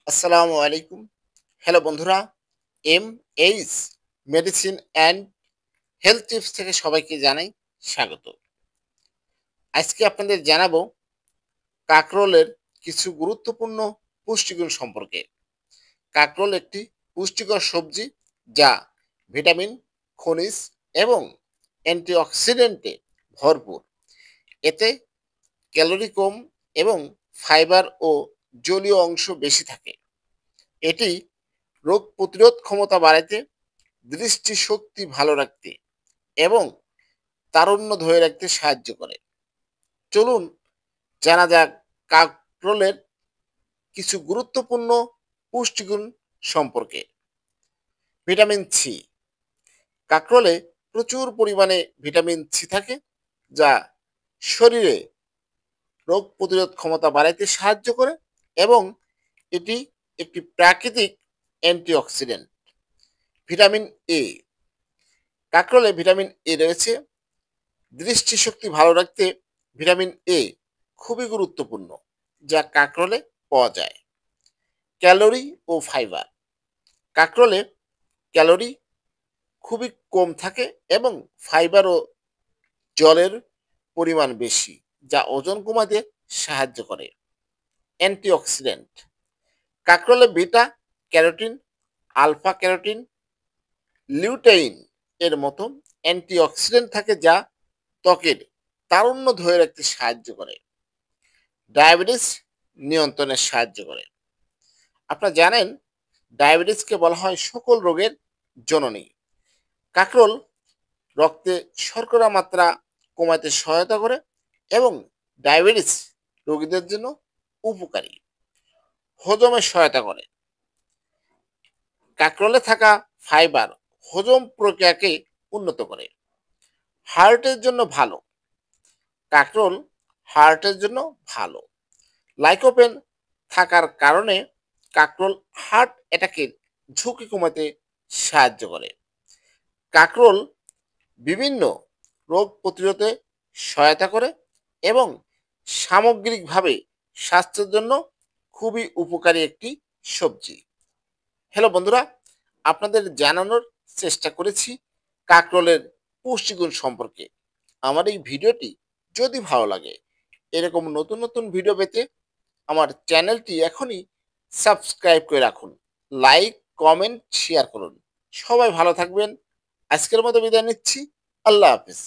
আসসালামু আলাইকুম। হ্যালো বন্ধুরা, H medicine and health tips থেকে সবাইকে জানাই স্বাগত। আজকে আপনাদের জানাবো কাকরোলের কিছু গুরুত্বপূর্ণ পুষ্টিগুণ সম্পর্কে। কাকরোল একটি পুষ্টিকর সবজি যা ভিটামিন, খনিজ এবং অ্যান্টিঅক্সিডেন্টে ভরপুর। এতে ক্যালোরি কম এবং ফাইবার ও জলীয় অংশ বেশি থাকে। এটি রোগ প্রতিরোধ ক্ষমতা বাড়াতে, দৃষ্টিশক্তি ভালো রাখতে এবং তারুণ্য ধরে রাখতে সাহায্য করে। চলুন জানা যাক কাকরোলের কিছু গুরুত্বপূর্ণ পুষ্টিগুণ সম্পর্কে। Vitamin C. কাকরোলে প্রচুর পরিমাণে ভিটামিন সি থাকে, যা শরীরে রোগ প্রতিরোধ ক্ষমতা বাড়াইতে সাহায্য করে এবং এটি একটি প্রাকৃতিক অ্যান্টিঅক্সিডেন্ট। Vitamin A. কাকরোলে ভিটামিন এ রয়েছে। দৃষ্টিশক্তি ভালো রাখতে ভিটামিন এ খুবই গুরুত্বপূর্ণ, যা কাকরোলে পাওয়া যায়। ক্যালোরি ও ফাইবার। কাকরোলে ক্যালোরি খুবই কম থাকে এবং ফাইবার ও জলের পরিমাণ বেশি, যা ওজন কমাতে সাহায্য করে। অ্যান্টিঅক্সিডেন্ট। কাকরোলে beta carotene, alpha carotene, lutein এর মতো অ্যান্টিঅক্সিডেন্ট থাকে, যা ত্বকের তারুণ্য ধরে রাখতে সাহায্য করে। ডায়াবেটিস নিয়ন্ত্রণে সাহায্য করে। আপনারা জানেন, ডায়াবেটিসকে বলা হয় সকল রোগের জননী। কাকরোল রক্তে শর্করা মাত্রা কমাতে সহায়তা করে এবং ডায়াবেটিস রোগীদের জন্য উপকারী। হজমে সহায়তা করে। কাকরোলে থাকা ফাইবার হজম প্রক্রিয়াকে উন্নত করে। হার্টের জন্য ভালো। কাকরোল হার্টের জন্য ভালো। লাইকোপেন থাকার কারণে কাকরোল হার্ট অ্যাটাকের ঝুঁকি কমাতে সাহায্য করে। কাকরোল বিভিন্ন রোগ প্রতিরোধে সহায়তা করে এবং সামগ্রিকভাবে স্বাস্থ্যের জন্য খুবই উপকারী একটি সবজি। হ্যালো বন্ধুরা, আপনাদের জানানোর চেষ্টা করেছি কাকরোলের পুষ্টিগুণ সম্পর্কে। আমার এই ভিডিওটি যদি ভালো লাগে, এরকম নতুন নতুন ভিডিও পেতে আমার চ্যানেলটি এখনই সাবস্ক্রাইব করে রাখুন। লাইক, কমেন্ট, শেয়ার করুন। সবাই ভালো থাকবেন। আজকের মতো বিদায় নিচ্ছি। আল্লাহ হাফেজ।